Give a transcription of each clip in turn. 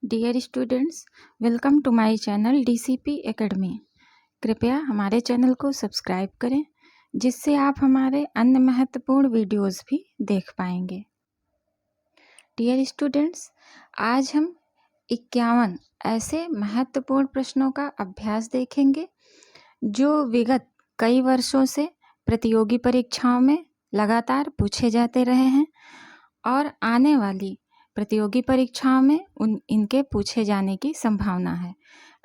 Dear students, welcome to my channel DCP academy. कृपया हमारे channel को सब्सक्राइब करें जिससे आप हमारे अन्य महत्वपूर्ण वीडियोस भी देख पाएंगे। डियर स्टूडेंट्स, आज हम 51 ऐसे महत्वपूर्ण प्रश्नों का अभ्यास देखेंगे जो विगत कई वर्षों से प्रतियोगी परीक्षाओं में लगातार पूछे जाते रहे हैं और आने वाली प्रतियोगी परीक्षाओं में इनके पूछे जाने की संभावना है।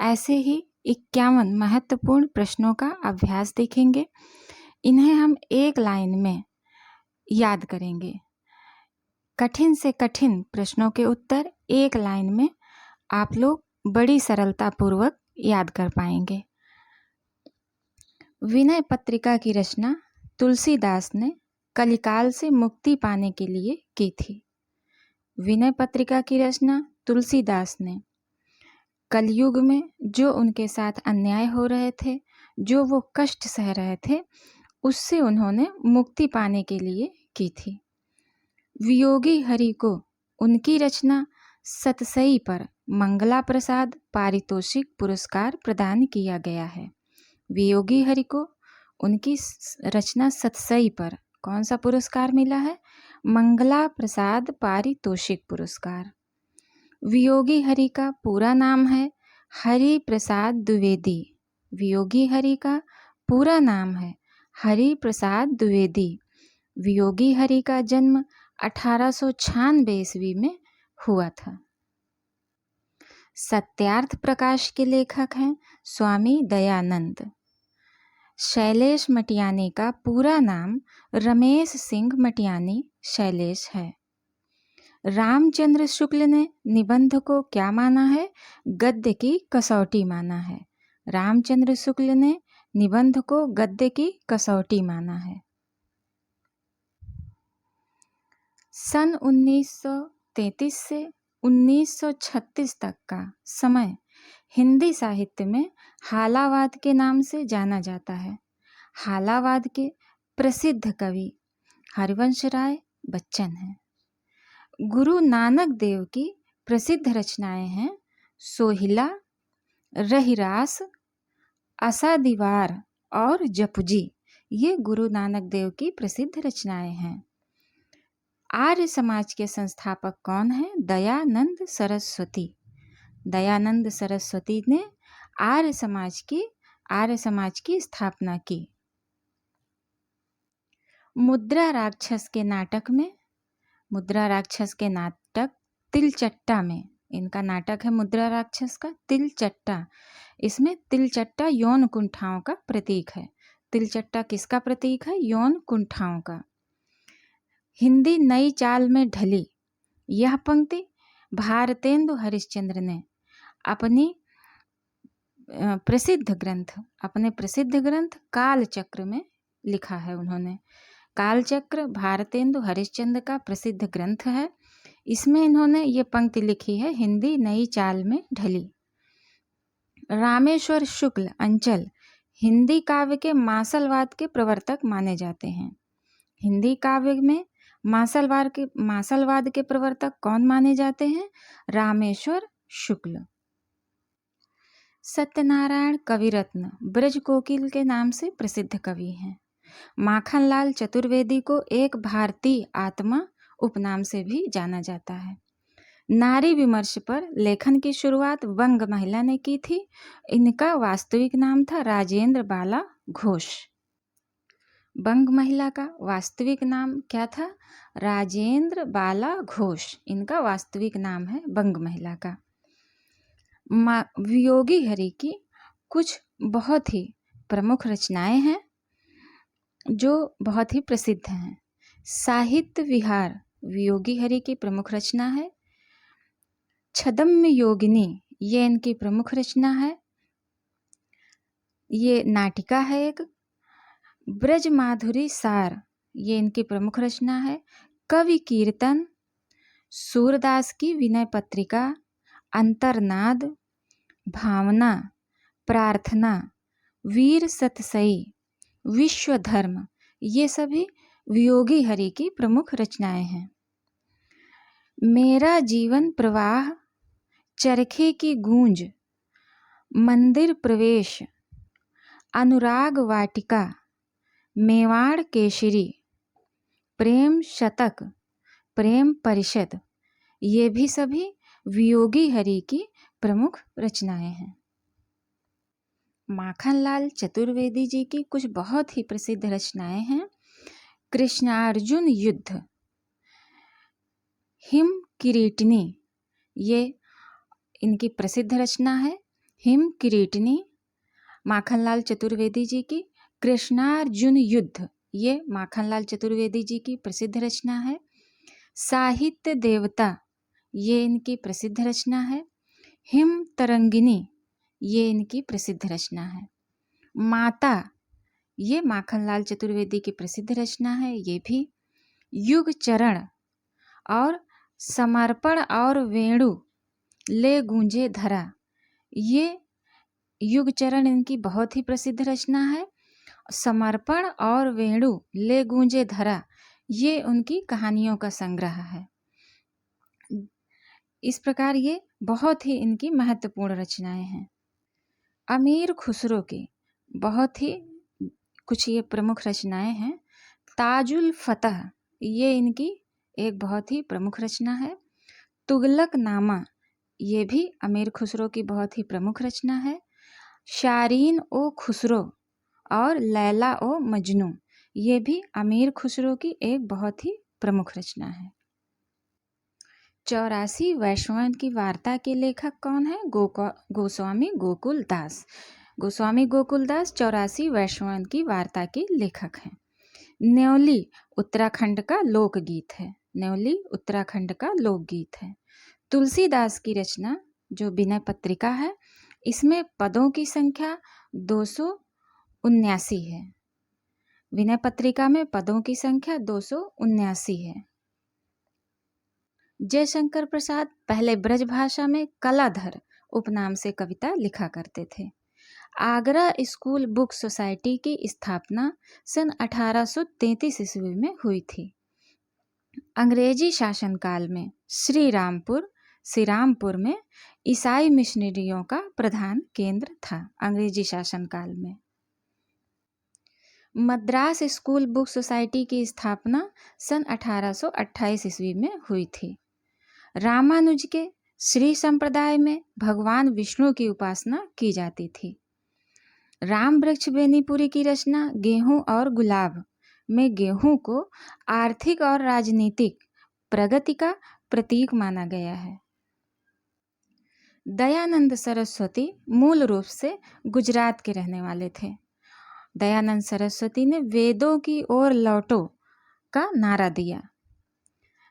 ऐसे ही 51 महत्वपूर्ण प्रश्नों का अभ्यास देखेंगे। इन्हें हम एक लाइन में याद करेंगे। कठिन से कठिन प्रश्नों के उत्तर एक लाइन में आप लोग बड़ी सरलतापूर्वक याद कर पाएंगे। विनय पत्रिका की रचना तुलसीदास ने कलिकाल से मुक्ति पाने के लिए की थी। विनय पत्रिका की रचना तुलसीदास ने कलयुग में जो उनके साथ अन्याय हो रहे थे, जो वो कष्ट सह रहे थे, उससे उन्होंने मुक्ति पाने के लिए की थी। वियोगी हरि को उनकी रचना सतसई पर मंगला प्रसाद पारितोषिक पुरस्कार प्रदान किया गया है। वियोगी हरि को उनकी रचना सतसई पर कौन सा पुरस्कार मिला है? मंगला प्रसाद पारितोषिक पुरस्कार। वियोगी हरि का पूरा नाम है हरि प्रसाद द्विवेदी। वियोगी हरि का पूरा नाम है हरि प्रसाद द्विवेदी। वियोगी हरि का जन्म 1896 ईस्वी में हुआ था। सत्यार्थ प्रकाश के लेखक हैं स्वामी दयानंद। शैलेश मटियानी का पूरा नाम रमेश सिंह मटियानी शैलेश है। रामचंद्र शुक्ल ने निबंध को क्या माना है? गद्य की कसौटी माना है। रामचंद्र शुक्ल ने निबंध को गद्य की कसौटी माना है। सन 1933 से 1936 तक का समय हिंदी साहित्य में हालावाद के नाम से जाना जाता है। हालावाद के प्रसिद्ध कवि हरिवंश राय बच्चन हैं। गुरु नानक देव की प्रसिद्ध रचनाएं हैं सोहिला, रहिरास, आसा दीवार और जपुजी। ये गुरु नानक देव की प्रसिद्ध रचनाएं हैं। आर्य समाज के संस्थापक कौन हैं? दयानंद सरस्वती। दयानंद सरस्वती ने आर्य समाज की स्थापना की। मुद्रा राक्षस के नाटक तिलचट्टा में, इनका नाटक है मुद्रा राक्षस का तिलचट्टा। इसमें तिलचट्टा यौन कुंठाओं का प्रतीक है। तिलचट्टा किसका प्रतीक है? यौन कुंठाओं का। हिंदी नई चाल में ढली यह पंक्ति भारतेंदु हरिश्चंद्र ने अपने प्रसिद्ध ग्रंथ कालचक्र में लिखा है। उन्होंने कालचक्र भारतेंदु हरिश्चंद्र का प्रसिद्ध ग्रंथ है। इसमें इन्होंने ये पंक्ति लिखी है, हिंदी नई चाल में ढली। रामेश्वर शुक्ल अंचल हिंदी काव्य के मासलवाद के प्रवर्तक माने जाते हैं। हिंदी काव्य में मासलवाद के प्रवर्तक कौन माने जाते हैं? रामेश्वर शुक्ल। सत्यनारायण कविरत्न ब्रज कोकिल के नाम से प्रसिद्ध कवि हैं। माखनलाल चतुर्वेदी को एक भारतीय आत्मा उपनाम से भी जाना जाता है। नारी विमर्श पर लेखन की शुरुआत वंग महिला ने की थी। इनका वास्तविक नाम था राजेंद्र बाला घोष। वंग महिला का वास्तविक नाम क्या था? राजेंद्र बाला घोष। इनका वास्तविक नाम है वंग महिला का। वियोगी हरि की कुछ बहुत ही प्रमुख रचनाएं हैं जो बहुत ही प्रसिद्ध हैं। साहित्य विहार वियोगी हरि की प्रमुख रचना है। छद्म योगिनी ये इनकी प्रमुख रचना है। ये नाटिका है एक। ब्रज माधुरी सार ये इनकी प्रमुख रचना है। कवि कीर्तन, सूरदास की विनय पत्रिका, अंतर्नाद, भावना, प्रार्थना, वीर सतसई, विश्व धर्म, ये सभी वियोगी हरि की प्रमुख रचनाएं हैं। मेरा जीवन प्रवाह, चरखे की गूंज, मंदिर प्रवेश, अनुराग वाटिका, मेवाड़ केसरी, प्रेम शतक, प्रेम परिषद, ये भी सभी वियोगी हरि की प्रमुख रचनाएं हैं। माखनलाल चतुर्वेदी जी की कुछ बहुत ही प्रसिद्ध रचनाएं हैं। कृष्णार्जुन युद्ध, हिम किरीटनी, ये इनकी प्रसिद्ध रचना है। हिम किरीटनी माखनलाल चतुर्वेदी जी की। कृष्णार्जुन युद्ध, ये माखनलाल चतुर्वेदी जी की प्रसिद्ध रचना है। साहित्य देवता, ये इनकी प्रसिद्ध रचना है। हिम तरंगिनी, ये इनकी प्रसिद्ध रचना है। माता, ये माखनलाल चतुर्वेदी की प्रसिद्ध रचना है ये भी। युग चरण और समर्पण और वेणु, ले गूंजे धरा, ये युग चरण इनकी बहुत ही प्रसिद्ध रचना है। समर्पण और वेणु, ले गूंजे धरा, ये उनकी कहानियों का संग्रह है। इस प्रकार ये बहुत ही इनकी महत्वपूर्ण रचनाएं हैं। अमीर खुसरो की बहुत ही कुछ ये प्रमुख रचनाएं हैं। ताजुल फतह, ये इनकी एक बहुत ही प्रमुख रचना है। तुगलक नामा, ये भी अमीर खुसरो की बहुत ही प्रमुख रचना है। शारीन ओ खुसरो और लैला ओ मजनू, ये भी अमीर खुसरो की एक बहुत ही प्रमुख रचना है। 84 वैष्णवन की वार्ता के लेखक कौन है? गोस्वामी गोकुल दास। गोस्वामी गोकुल दास 84 वैष्णवन की वार्ता के लेखक हैं। न्योली उत्तराखंड का लोकगीत है। न्योली उत्तराखंड का लोकगीत है। तुलसीदास की रचना जो विनय पत्रिका है, इसमें पदों की संख्या 279 है। विनय पत्रिका में पदों की संख्या 279 है। जयशंकर प्रसाद पहले ब्रज भाषा में कलाधर उपनाम से कविता लिखा करते थे। आगरा स्कूल बुक सोसाइटी की स्थापना सन 1833 ईस्वी में हुई थी। अंग्रेजी शासनकाल में श्रीरामपुर में ईसाई मिशनरियों का प्रधान केंद्र था। अंग्रेजी शासनकाल में मद्रास स्कूल बुक सोसाइटी की स्थापना सन 1828 ईस्वी में हुई थी। रामानुज के श्री संप्रदाय में भगवान विष्णु की उपासना की जाती थी। राम वृक्ष बेनीपुरी की रचना गेहूं और गुलाब में गेहूं को आर्थिक और राजनीतिक प्रगति का प्रतीक माना गया है। दयानंद सरस्वती मूल रूप से गुजरात के रहने वाले थे। दयानंद सरस्वती ने वेदों की ओर लौटो का नारा दिया।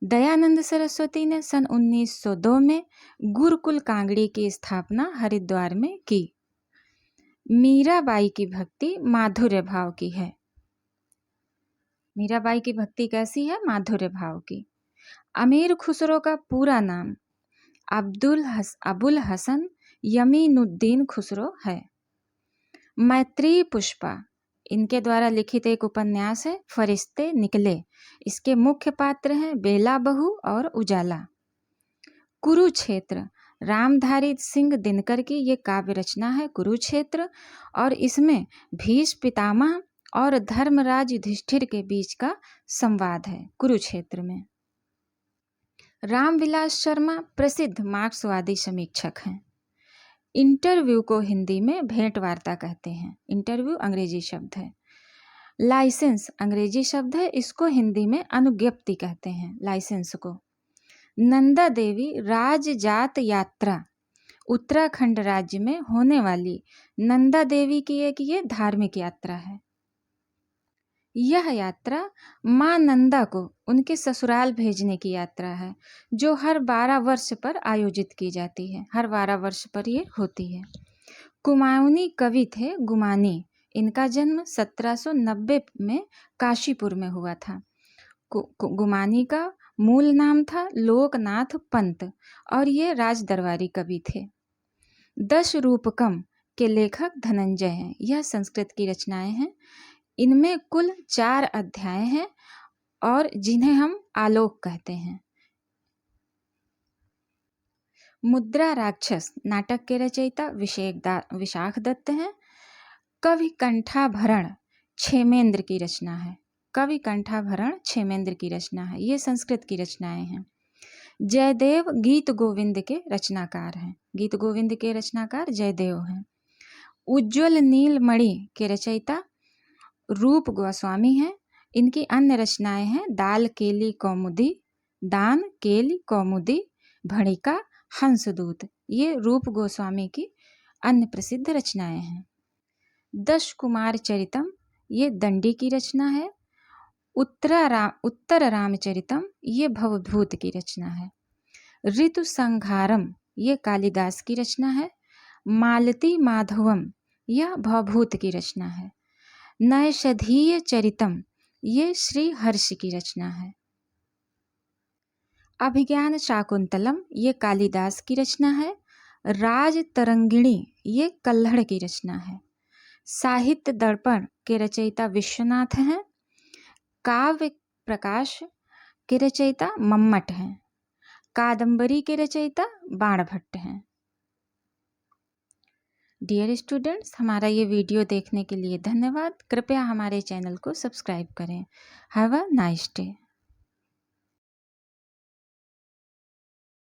दयानंद सरस्वती ने सन 1902 में गुरुकुल कांगड़ी की स्थापना हरिद्वार में की। मीराबाई की भक्ति माधुर्य भाव की है। मीराबाई की भक्ति कैसी है? माधुर्य भाव की। अमीर खुसरो का पूरा नाम अबुल हसन यमीनुद्दीन खुसरो है। मैत्री पुष्पा इनके द्वारा लिखित एक उपन्यास है फरिश्ते निकले। इसके मुख्य पात्र हैं बेला बहू और उजाला। कुरुक्षेत्र रामधारी सिंह दिनकर की ये काव्य रचना है कुरुक्षेत्र, और इसमें भीष्म पितामह और धर्मराज युधिष्ठिर के बीच का संवाद है कुरुक्षेत्र में। रामविलास शर्मा प्रसिद्ध मार्क्सवादी समीक्षक हैं। इंटरव्यू को हिंदी में भेंट वार्ता कहते हैं। इंटरव्यू अंग्रेजी शब्द है। लाइसेंस अंग्रेजी शब्द है, इसको हिंदी में अनुज्ञप्ति कहते हैं लाइसेंस को। नंदा देवी राजजात यात्रा उत्तराखंड राज्य में होने वाली नंदा देवी की एक ये धार्मिक यात्रा है। यह यात्रा मां नंदा को उनके ससुराल भेजने की यात्रा है, जो हर 12 वर्ष पर आयोजित की जाती है। हर 12 वर्ष पर ये होती है। कुमाऊनी कवि थे गुमानी। इनका जन्म 1790 में काशीपुर में हुआ था। गुमानी का मूल नाम था लोकनाथ पंत और ये राजदरबारी कवि थे। 10 रूपकम के लेखक धनंजय हैं। यह संस्कृत की रचनाएं हैं। इनमें कुल 4 अध्याय हैं और जिन्हें हम आलोक कहते हैं। मुद्रा राक्षस नाटक के रचयिता विशाख दत्त हैं। कवि कंठाभरण क्षेमेंद्र की रचना है। कवि कंठाभरण क्षेमेंद्र की रचना है। ये संस्कृत की रचनाएं हैं। जयदेव गीत गोविंद के रचनाकार हैं। गीत गोविंद के रचनाकार जयदेव हैं। उज्ज्वल नीलमणि के रचयिता रूप गोस्वामी हैं। इनकी अन्य रचनाएं हैं दाल केली कौमुदी, दान केली कौमुदी, भणिका, हंसदूत। ये रूप गोस्वामी की अन्य प्रसिद्ध रचनाएं हैं। दश कुमार चरितम ये दंडी की रचना है। उत्तर रामचरितम ये भवभूत की रचना है। ऋतु संहारम ये कालिदास की रचना है। मालती माधवम यह भवभूत की रचना है। नैषधीय चरितम ये श्री हर्ष की रचना है। अभिज्ञान शाकुंतलम ये कालिदास की रचना है। राज तरंगिणी ये कल्हड़ की रचना है। साहित्य दर्पण के रचयिता विश्वनाथ हैं। काव्य प्रकाश के रचयिता मम्मट हैं। कादंबरी के रचयिता बाणभट्ट हैं। डियर स्टूडेंट्स, हमारा ये वीडियो देखने के लिए धन्यवाद। कृपया हमारे चैनल को सब्सक्राइब करें। Have a nice day.